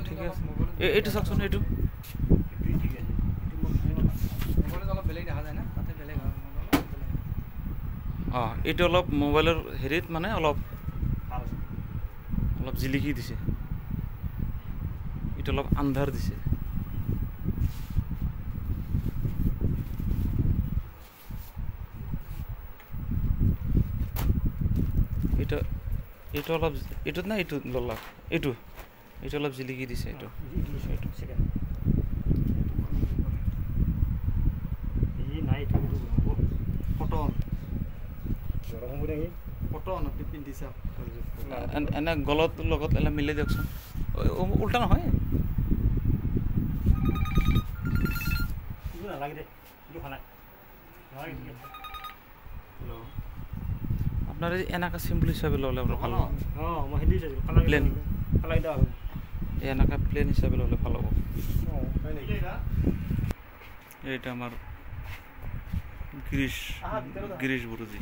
ঠিক আছে এইটো চাওকচোন এইটো অঁ এইটো অলপ মোবাইলৰ হেৰিত মানে অলপ জিলিকি দিছে এইটো অলপ আন্ধাৰ দিছে এইটো অলপ এইটোত না এইটো ললাক এইটো অলপ জিলিকি দিছে এইটো এনে গলত লগত এলা মিলাই দিয়কচোন উল্টা নহয় আপনার এনাকা সিম্পল হিসাবে ললে ভালো প্লেন এনাকা প্লেন হিসাবে ললে ভালো হবো এইটা আমার গিরিশ বুরুজি